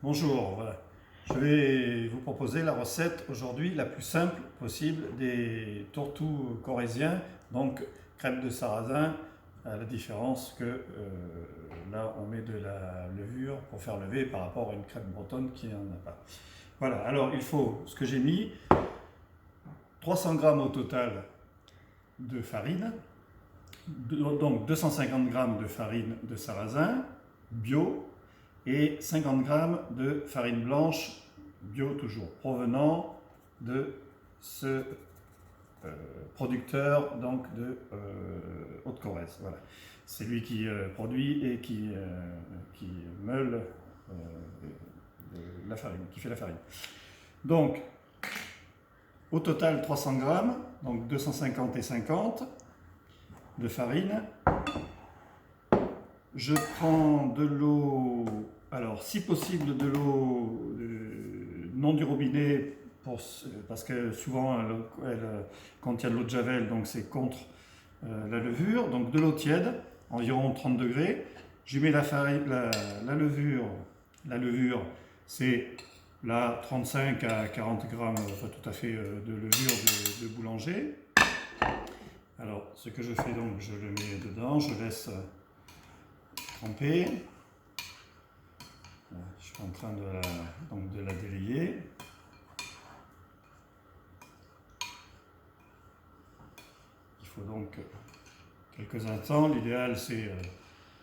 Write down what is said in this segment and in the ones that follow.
Bonjour, voilà. Je vais vous proposer la recette aujourd'hui la plus simple possible des tourteaux corésiens, donc crêpes de sarrasin, à la différence que là on met de la levure pour faire lever par rapport à une crêpe bretonne qui n'en a pas. Voilà, alors il faut ce que j'ai mis, 300 g au total de farine, donc 250 g de farine de sarrasin bio, et 50 g de farine blanche bio toujours, provenant de ce producteur donc de Haute-Corrèze. Voilà. C'est lui qui produit et qui meule la farine, qui fait la farine. Donc, au total 300 g, donc 250 et 50 de farine. Je prends de l'eau, alors si possible de l'eau non du robinet, parce que souvent elle contient de l'eau de Javel, donc c'est contre la levure. Donc de l'eau tiède, environ 30 degrés. Je mets la farine, la levure, c'est là 35 à 40 grammes, pas tout à fait, de levure de boulanger. Alors ce que je fais donc, je le mets dedans, je laisse tremper. Je suis en train de la délayer. Il faut donc quelques instants. L'idéal c'est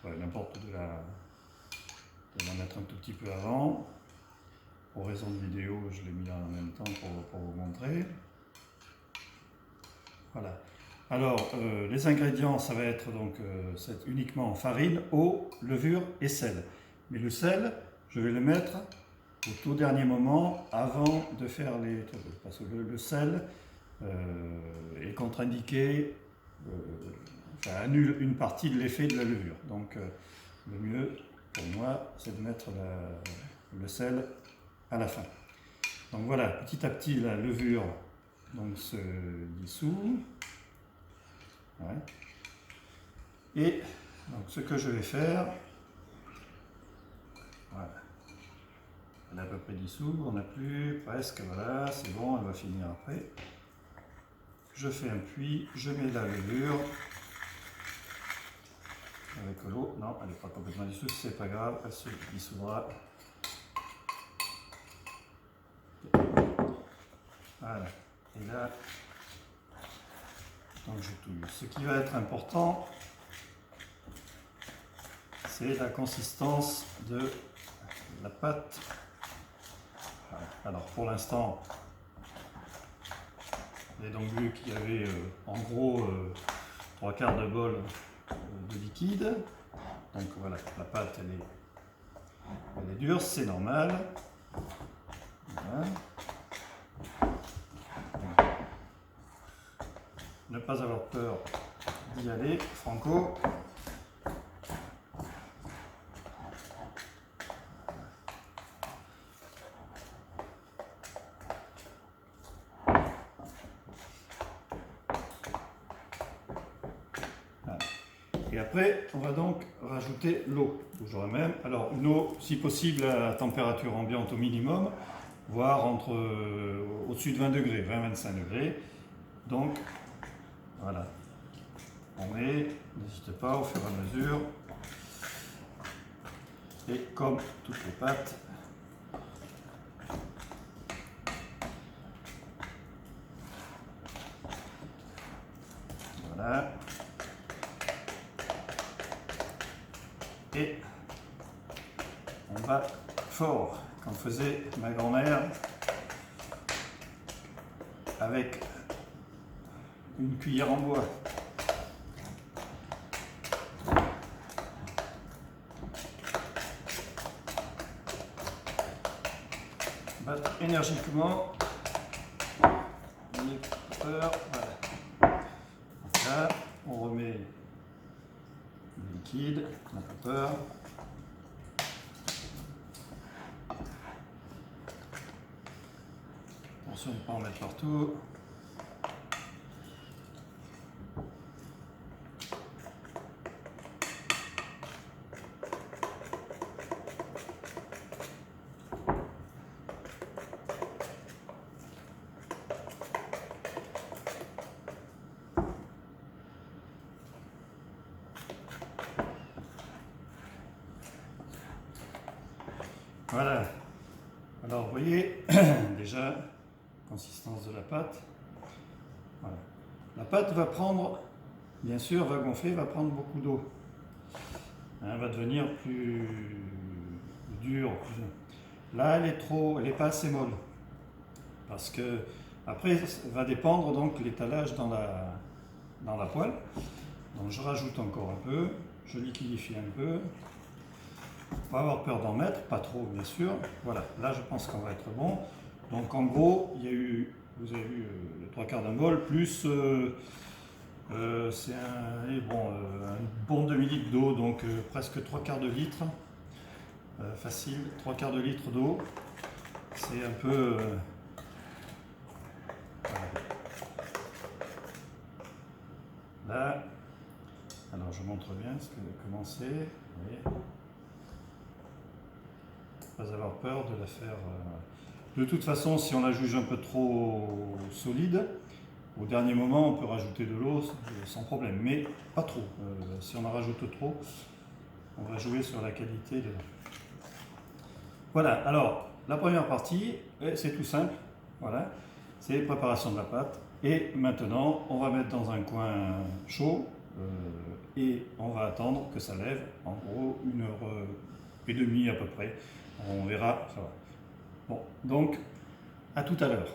n'importe de la mettre un tout petit peu avant. Pour raison de vidéo, je l'ai mis en même temps pour vous montrer. Voilà. Alors, les ingrédients, ça va être donc uniquement farine, eau, levure et sel. Mais le sel, je vais le mettre au tout dernier moment avant de faire les trucs. Parce que le sel est contre-indiqué, annule une partie de l'effet de la levure. Donc, le mieux pour moi, c'est de mettre le sel à la fin. Donc voilà, petit à petit, la levure donc, se dissout. Ouais. Et donc ce que je vais faire, voilà, elle est à peu près dissous, on n'a plus, presque, voilà, c'est bon, elle va finir après. Je fais un puits, je mets la levure avec l'eau, non, elle n'est pas complètement dissoute, c'est pas grave, elle se dissoudra. Voilà, et là, donc je touille. Ce qui va être important, c'est la consistance de la pâte. Alors pour l'instant, j'ai donc vu qu'il y avait en gros 3/4 de bol de liquide. Donc voilà, la pâte elle est dure, c'est normal. Voilà. Ne pas avoir peur d'y aller, franco. Et après, on va donc rajouter l'eau, toujours la même. Alors, une eau, si possible, à température ambiante au minimum, voire au-dessus de 20 degrés, 20-25 degrés. Donc, voilà. On met, n'hésitez pas au fur et à mesure. Et comme toutes les pâtes, voilà. Et on va fort, comme faisait ma grand-mère, avec une cuillère en bois. Battre énergiquement. N'ayez pas peur, voilà. Donc là, on remet le liquide, on n'a pas peur. Attention de ne pas en mettre partout. Voilà. Alors, vous voyez, déjà, consistance de la pâte. Voilà. La pâte va prendre, bien sûr, va gonfler, va prendre beaucoup d'eau. Elle va devenir plus dure. Là, elle est pas assez molle. Parce que, après, ça va dépendre donc l'étalage dans la poêle. Donc, je rajoute encore un peu, je liquidifie un peu. Pas avoir peur d'en mettre, pas trop bien sûr. Voilà, là je pense qu'on va être bon. Donc en gros, vous avez eu les 3/4 d'un bol, plus c'est un bon demi-litre d'eau, donc presque 3/4 de litre. Facile, 3/4 de litre d'eau. C'est un peu... voilà. Là, alors je montre bien ce que j'ai commencé. Vous voyez. Pas avoir peur de la faire. De toute façon, si on la juge un peu trop solide, au dernier moment, on peut rajouter de l'eau sans problème, mais pas trop. Si on en rajoute trop, on va jouer sur la qualité de... Voilà, alors, la première partie, c'est tout simple. Voilà, c'est préparation de la pâte. Et maintenant, on va mettre dans un coin chaud et on va attendre que ça lève, en gros, 1h30 à peu près. On verra, ça va. Bon, donc, à tout à l'heure.